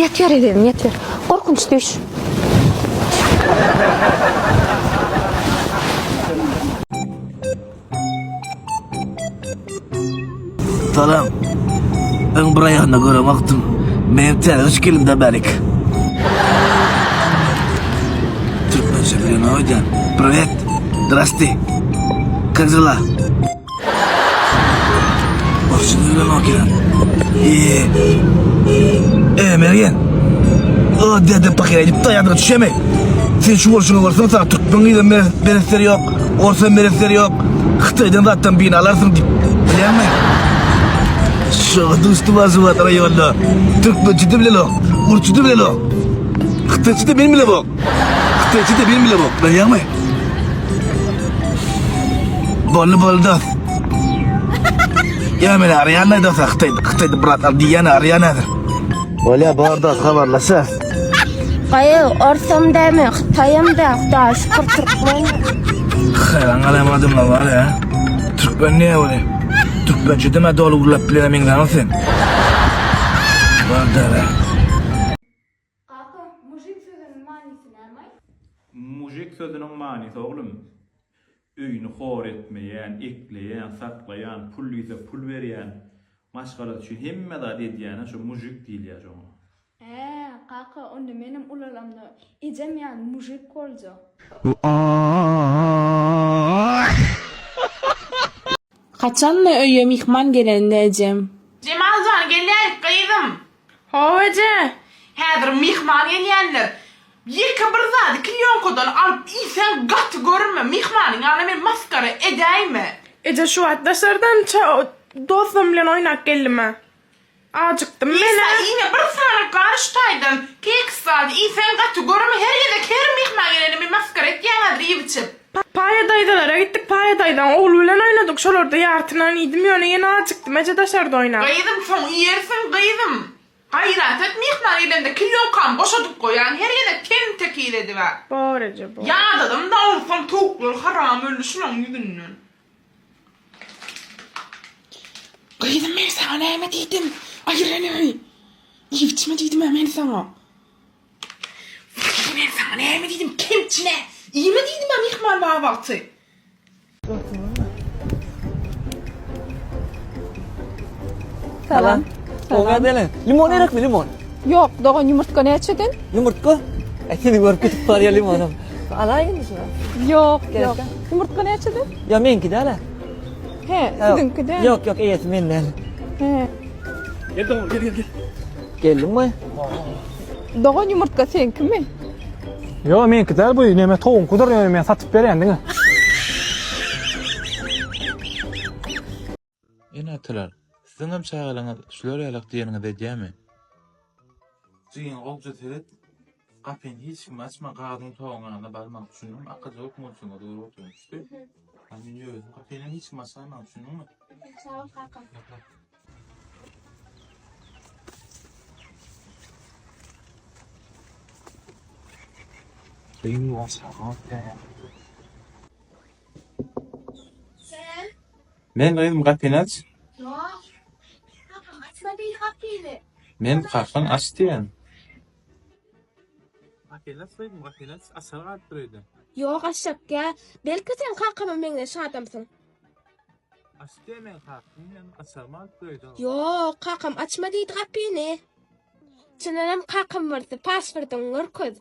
Niyet ver dedim, niyet ver. Korkunç düş. Salam. Ben buraya da göre baktım. Benim hoş geldin de berik. Türkmen şefliğine hocam. Привет. Здрасте. Как дела? Orçun öyle mi okuyan? İyi. Meryem. O dedim pakire edip dayadına düşemey. Sen şu borçunu varsan sana Türkmen'in meresleri yok. Orsa meresleri yok. Xitay'dan zaten bin alarsın deyip. Biliyor musun? Şu dostu bazı var rayonda. Türkmenci de bile lo. Urçu da bile lo. Xitaycı da benim bile bu. Xitaycı da benim bile bu. Biliyor musun? Bol da. Ya men Ariana da Xitay'da bırak diyene Ariana'dır. Öyle bu da haberleşir. Hayır, orsam deme, Xitay'ım da şükür Türkmen. Xayran alamadım la var ya. Türkmen ne öyle? Türkmenci deme dolu uğurlap bilene minganı sen. Var da be. Kanka, mujik sözünün manisi ne? Mujik sözünün manisi oğlum. Üyünü hor etmeyen, ekleyen, saklayan, pulluysa pul veriyen, maşgala düşün. Hemme da dediğine şu mujik değil ya şu. Kanka onda benim ulalamda ecem yani mujik olacak. Kaçan ne öyle mihman gelende ecem? Cemalcan gelýär kıydım. Hoca. Häzir mihman gelýänler. Ýeke bir zady kliýonkadan alyp isen gat görme mihmanyň alamy maskara edäýme. Ece şu atdaşlardan dostum bilen oynak gelme. Acıktım Isen mene. ine bir sana karşıtaydın. Kek zady isen gat görme her ýerde her mihman geleni maskara edýän ýibiçip. Paya daydalara gittik paya daydan oğlu bilen oynadık şolorda yartınan idim yöne yine acıktım Ece daşarda oynak. Kıydım şoň ýersin kıydım. Hayrat et mihman elinde kilyokan boşadyp goýan her ýerde ten tekil ediber. Doğru Ece bu. Ýadadım da olsam toklar haram ölüşüň ýüzünden. Kıydım ben sana neyme dedim. Ayır eni. Niye biçime dedim hemen sana. Ben sana neyme dedim kemçine. İyi mi dedim ben mihman kahvaltı? Salam. Oga delen. Limon erak mı limon? Yok, doğan yumurtka ne açadın? Yumurtka? Seni görüp kütüp var ya limonum. Alayın mı şuna? Yok, Gerek yok. yok. Yumurtka ne açadın? Ya menki de ala. He, sizinki de. Yok yok iyisi menden. He. Geldin mi? Doğan yumurtka seninki mi? Yo menki däl bu neme toğun kudur men satyp berýändiňi. Ene atalar, sizin hem çağalaňyz şular ýalak diýeniňiz edýärmi? Jiň gowja teret. Gapen hiç kim açma gadyň toğuňa barmak üçin akaja okmuşyň dogry oturmuşdy. Hani ýöz gapenem hiç kim açmamak üçin mi? Sağ ol kanka. Benim o sağa ya. Sen? Men gaýdym gapen aç. Yok. Kanka açma değil kapıyı. Men gapan aç diýen. Gapen açmaydym, gapen aç asal galyp durýdy. Yok aşak ya. Belki sen kankama menle şu adamsın. Aç diýmen gapen men asal galyp durýdy. Yok kankam açma değil kapıyı. Çınarım kankam vardı. Pasportun var koy.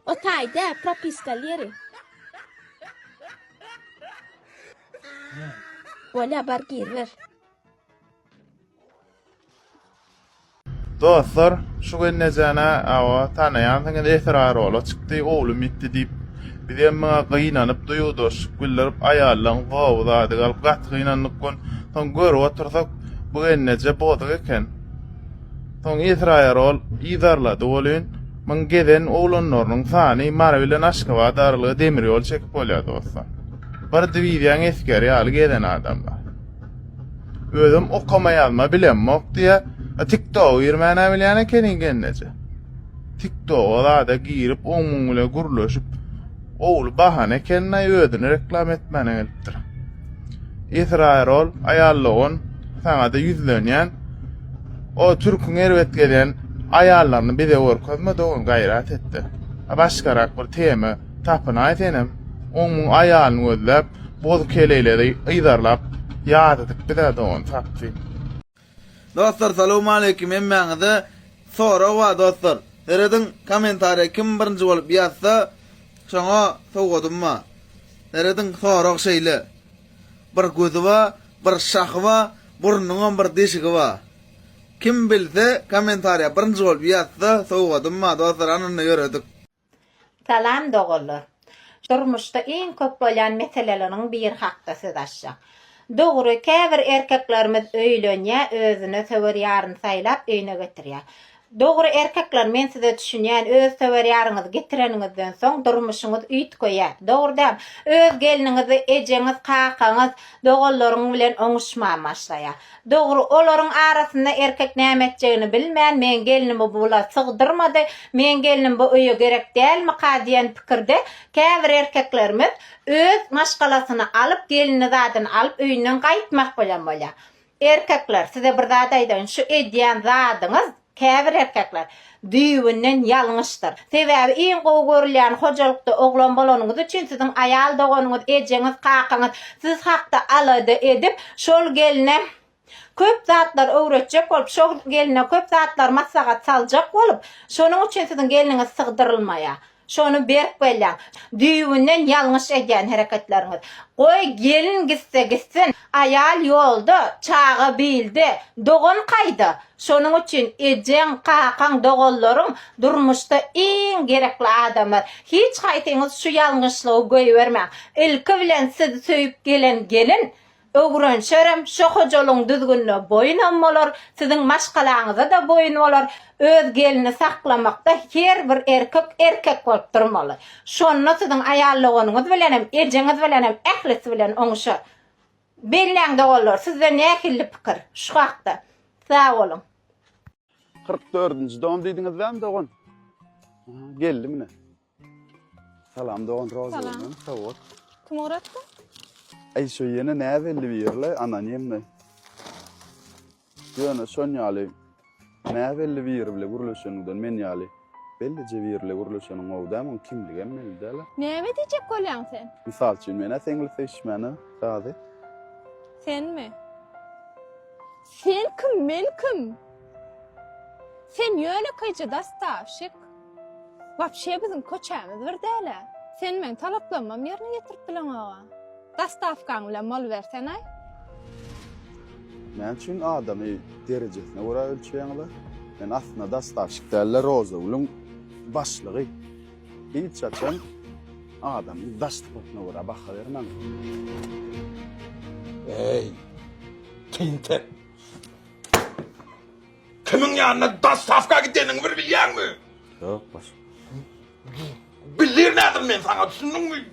O tayda propiskaleri. Böyle bar girer. Dostlar, şu gün necene awa tanayan taňa eferar ola çykdy, oğlum gitti deyip bizem maňa gynanyp duýudy, şükürlerip aýallaň gowda gal gat gynanyp gon, taň görüp otursak bu nece bodak eken. Taň eferar ol ýydarlady bolyn, men geden oğlanlaryň sany mara bilen aşgabat arly demir ýol çekip bolýar dostlar. Bir diwiýan eskeri ýaly geden adamlar. Özüm okuma ýazma bilenmok diýe TikTok ýermäne bilýän ekenin gennece. TikTok'a da girip oňuňla gurlaşyp oğul bahane kendine ödünü reklam etmeni elptir. Israrol ayallığın sana da yüzlönýän o türkün erwet gelen ayarlarını bize görkezme doğun gayret etti. Başkarak bir tema tapına etenim. Onun ayarını gözlep, boz keleyleri ıydarlap, yad edip bize doğun taptı. Dostlar salamu aleyküm emmeňize sorak wa dostlar. Eredin komentariýa kim birinji bolup ýazsa şoňa sowgadymma. Eredin sorak şeýle. Bir gözü wa, bir şahy wa, burnuňa bir deşigi wa. Kim bilse komentariýa birinji bolup ýazsa sowgadymma dostlar anyny göredik. Salam dogullar. Durmuşda en köp bolan meseleleriň bir hakda söz açjak. Dogry, käbir erkeklerimiz öýlenýär, özüne söwer ýaryn saýlap öýüne getirýär. Dogry erkekler, men size düşünýän öz söwer ýaryňyzy getireningizden soň durmuşyňyz üýtgeýär. Dogry, öz geliniňizi ejeňiz, kakaňyz, dogallaryň bilen oňuşma başlaýar. Dogry, olaryň arasynda erkek näme etjegini bilmän, men gelinimi bula sygdyrmady, men gelinim bu öýe gerek dälmi diýen pikirde käbir erkeklerimiz öz maşgalasyny alyp, gelini zadyny alyp öýünden gaýtmak bilen bolýar. Erkekler, size bir zat aýdyn, şu edýän zadyňyz käbir erkekler düýünden ýalňyşdyr. Sebäbi iň gowy görülýän hojalykda oglan bolanyňyz üçin siziň aýal doganyňyz, ejeňiz, kakaňyz siz hakda alady edip, şol geline köp zatlar öwretjek bolup, şol geline köp zatlar maslahat saljak bolup, şonuň üçin siziň geliniňiz sygdyrylmaýar. Şonu berip belän. Düýünden ýalňyş edýän hereketleriňiz. Goý gelin gitsin, aýal ýolda, çağı bildi, dogan gaýdy. Şonuň üçin ejeň, kakaň, dogallaryň durmuşda en gerekli adamlar. Hiç gaýtyňyz şu ýalňyşlygy goýbermäň. Ilki bilen sizi söýüp gelen gelin öwrenşerem, şu hojalyň düzgünne boýun bolar, siziň maşgalaňyza da boýun bolar. Öz gelini saklamakda her bir erkek bolup durmaly. Şonu siziň aýallygyňyz bilen hem ejeňiz bilen hem ählisi bilen oňuşar. Belläňde bolar. Sizde nähilli pikir şu hakda? Sag bolun. 44-nji doğum diýdiňiz bäm dogan? Geldi mine. Salam dogan, roza bolun. Sawat. Kim öğretti? Ay şu yene näwelli birle ananyemle. Ýöne şonýaly näwelli bir bile gurulşanyňdan men ýaly. Bellice birle gurulşanyň owdam kimligem meldäler. Näme diýjek bolýan sen? Misal üçin men seňle seçmeni sady. Senmi? Sen kim, men kim? Sen ýöne kaýjy dastavşyk. Wapşe bizim köçämiz bir däle. Sen men talaplanmam ýerine ýetirip bilen ağa. Dastavkaň bilen mal bersen ay. Men üçin adamy derejesine görä ölçýärler. Men aslında dastavşyk däller roza ulun başlygy. Hiç çaçan adam dastavkaňa görä baka bermem. Ey, tinte. Kimin ýanyna dastavka gideniňi bir bilýärmi? Yok baş. Bilir nädir men sana düşündiňmi?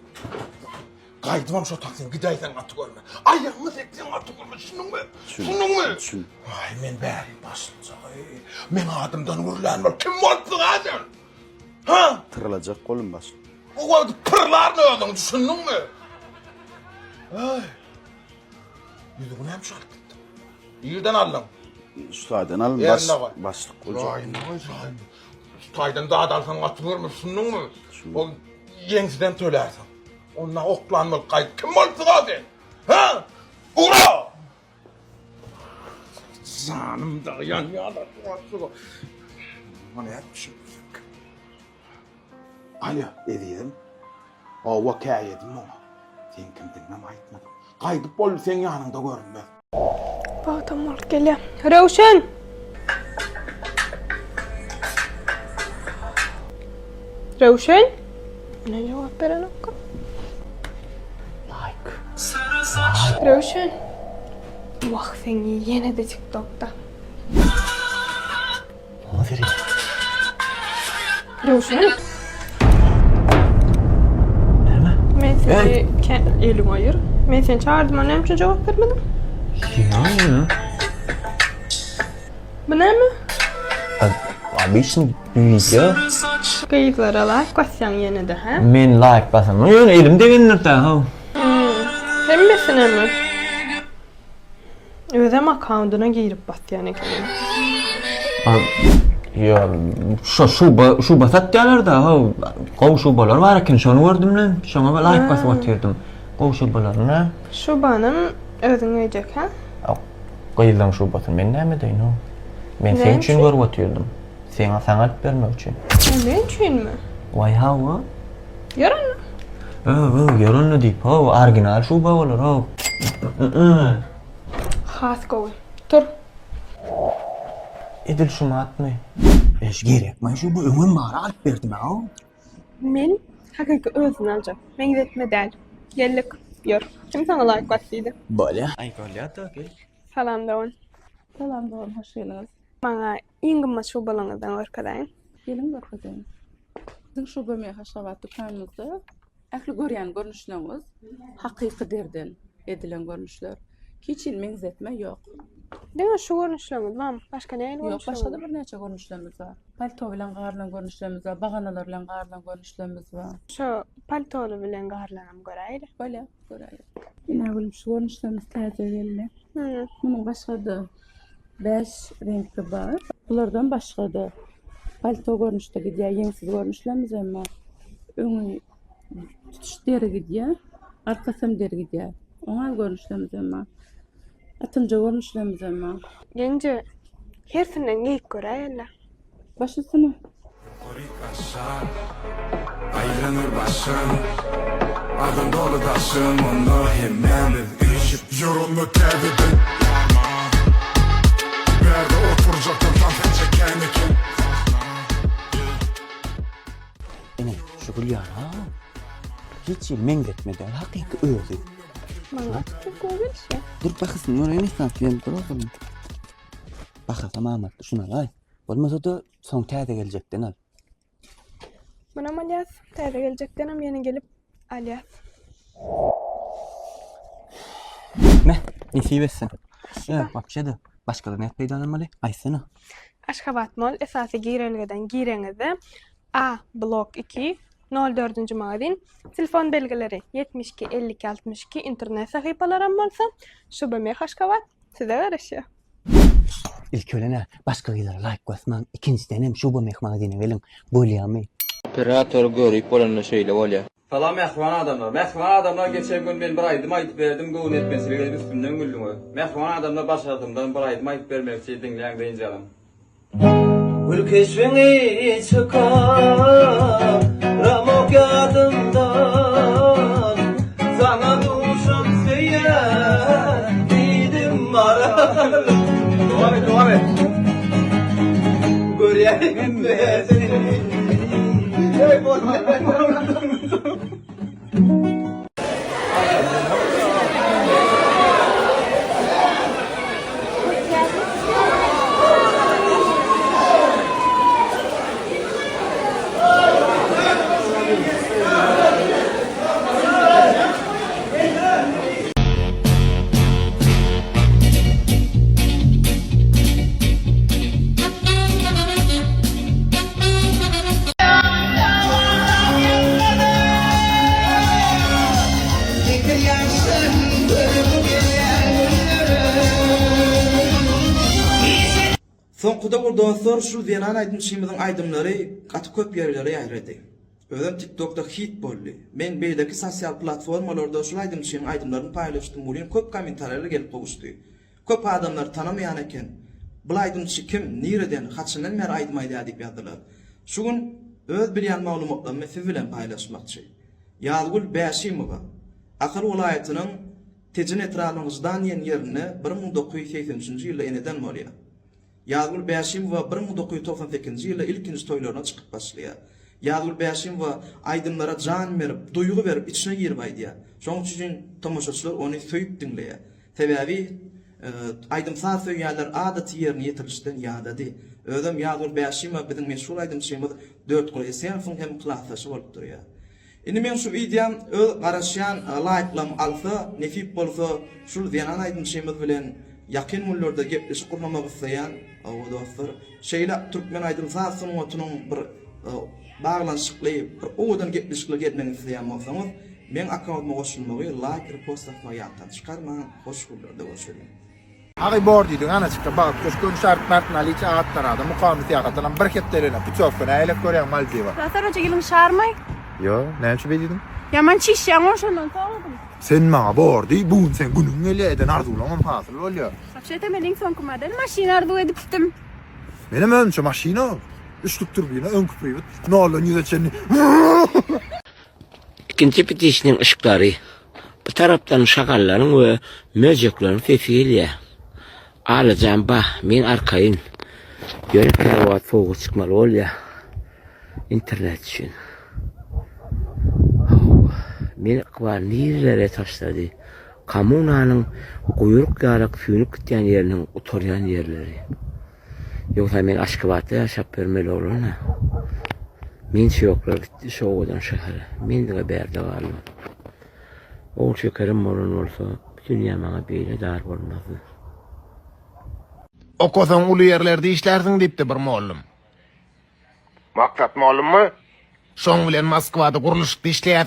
Gaýdymam şo taksyn gidaýsan aty görme. Aýagyny seksen aty görme, düşündiňmi? Düşündiňmi? Ay men bäri başlyca. Men adamdan gürlän bol kim bolupdy gaýdyn? Ha? Tırılacak kolum baş. O wagt pırlarny ödüň, düşündiňmi? Ay. Ýüzüňi hem şart gitdi. Ýerden aldyň. Şulardan alın başlyk bolýar. Ay, Taýdan da adalsan aty görme, düşündiňmi? O ýeňsiden tölersin. Ona oklanmalı kayıt. Kim oldu zaten? Ha? Ura! Canım da yan yana. Bana yapmışım. Alo, edeyim. O vakayedim ama. Sen kimdiğine aytmadın. Kaydıp bol sen yanında görünmez. Bağdan mal gelýär. Rewşen! Rewşen? Ne cevap beren okka? Rewşen. Wah, sen ýene de TikTok'ta. Hadi. Rewşen. Näme? Men seni elim aýyr. Men seni çağırdım, näme üçin jogap bermedin? Ýa. Bu näme? Abi işin video. Gaýyklara like basýan ýene de, ha? Men like basam. Ýöne elim degenler ta. Hemmesine mi? Özem accountuna girip basyan eken. Ya şu basat diyorlar da ha qowşubalar var eken şonu gördüm lan. Şoňa like basyp atyrdım. Qowşubalar ne? Şubanın özüň öjek ha? Qyýlan şu batyn men näme deýin o? Men sen üçin görüp atyrdım. Seňa saňat bermek üçin. Men üçinmi? Why how? Yaran. Yaranly diýip ha original şuba bolar ha. Has gowy. Tur. Edil şunu atmy. Eş gerek. Men şu bu öňe mara alyp berdim ha. Men hakyky özüň aljak. Men gitme däl. Gellik. Yor. Kim sana like basdydy? Böyle. Ay golya da gel. Salam dawun. Salam doğru, hoş geldiniz. Bana iňgime şu balaňyzdan görkezäň. Gelin görkezäň. Bizim şu bölmeye Haşgabat dükkanımızda ähli görýän görnüşlerimiz hakyky derden edilen görnüşler. Kiçil meňzetme ýok. Deňe şu görnüşlerimiz mam, başga näme Ýok, görnüşler? başga da bir neçe görnüşlerimiz bar. Palto bilen garlan görnüşlerimiz bar, baganalar bilen garlan görnüşlerimiz bar. Şu paltolu bilen garlanam göräýdi. Böyle, göräýär. Ine bilim şu görnüşlerimiz täze geldi. Munyň başga da 5 renkli bar. Bulardan başga da palto görnüşde gidýär, ýeňsiz görnüşlerimiz emma öňü tutuş deri gidýär, arkasam deri gidýär. Oňa görnüşlerimiz emma atynja görnüşlerimiz emma. Gence hersinden geyik göräýärler. Başysyny Aylanır başım, adım dolu taşım, onu hemen düşüp yorulma tevdin. Berde oturacaktım tam çeken iken. Ene şu gülýar ha. Hiç meňzetmeden hakyky özü. Bana çok gowy. Dur bakysın, oraya ne sanki dur oğlum. Baka tamamen şuna lay. Olmasa da son täze geljekden al. Bana ameliyat täze geljekden hem ýene gelip alyat. Ne? Nesi bessin? Ya bakşadı. Başka da net peydanlamalı. Aysana. Aşgabat mol esasy girenligeden gireňizde A blok 2 04. magazin telefon belgileri 72 52 62 internet sahypalaram bolsa şu bölme Aşgabat size garaşy. İlk ölene başka gider like basman. İkinciden hem şu bu mehmadine gelin. Bolýamy. Operator görüp bolanly şeýle bolýar. Salam mehman adamlar geçen gün ben bir aydım aytıp verdim, göğün etmesini üstümden güldüm. Mehman adamlar başardımdan bir aydım aytıp vermek için dinleyen deyince adam. Gül keşfini çıkar ramok yadımdan sana duşum seyyar dedim maral. Devam et. Göreyim ben seni. Hey boy. Sonkuda burdan sonra şu Zenan Aydınçymyzyň aýdymlary gaty köp ýerlere ýaýrady. Özüm TikTok'da hit boldy. Men beýdeki sosial platformalarda şu Aydınçymyň aýdymlaryny paýlaşdym. Bolýan köp kommentarlar gelip gowuşdy. Köp adamlar tanamaýan eken. Bu Aydınçy kim, nireden, haçyndan mer aýdmaýdy diýip ýazdylar. Şu gün öz bilýän maglumatlarymy siz bilen paýlaşmakçy. Ýazgul Bäşimowa Akyr welaýatynyň Tejin etrafymyzdan ýerine 1983-nji ýylda eneden bolýar. Ýazgul Bäşimowa 1998-nji ýylda ilkinji toýlaryna çykyp başlaýar. Ýazgul Bäşimowa aýdymlara jan berip, duýgu berip, içine girip aýdýar. Şoň üçin tomoşaçylar ony söýüp dinleýär. Sebäbi aýdym saz söýýärler adaty ýerine ýetirişden ýadady. Özüm Ýazgul Bäşimowa biziň meşhur aýdymçymyz 4 goly esenfin hem klasaşy bolup durýar. Indi men şu videom öz garaşýan like'lam alsa, nesip bolsa, şu Zenan Aydınçymyz bilen yakın mullarda gepleşip kurmamak isteyen dostlar, şeýle türkmen aýdym saz sunuwatynyň bir baglanşykly, bir owadan gepleşikli getmeni isteyen bolsaňyz, men akkauntyma goşulmagy, like, repost atmagy ýa-da çykarma, hoş bolýar da görüşelim. Agy bor diýdiň ana çykda bak köşkün şart martnaly içe atlarada muqamy tiýagatylan bir ketlerine puçokna aýlap görýän Maldiva. Zaten hoca gelin şarmay. Yo, näçe beýdin? Yaman çişyan oşondan tağladım. Sen maňa bor diýip bugun sen günüň eleden arzulamam hasyl bolýar. Sapşete mening soňky model maşina arzu edipdim. Benim önce maşina. Üçlük turbina, ön küpüyüt. Nolun yüzeçeni. İkinci bitişinin ışıkları. Bu taraftan şakalların ve möceklerin sesiyle. Alacağım bah, men arkayın. Yönü karavat soğuğu çıkmalı ol ya. İnternet için. Men var nerelere taşladı. Kamunanın kuyruk yarak suyunuk gittiğin yerinin oturyan yerleri. Yoksa men Aşkıbat'ta yaşap vermeli olurna. Men şoklar gitti soğudan şehre. Men de berde varlı. O şekerim olan olsa dünya bana böyle dar olmazdı. Okusan ulu yerlerde işlersin deyip de bir mollum. Maksat mollum mu? Şoň bilen Moskwada guruluşda işleýär.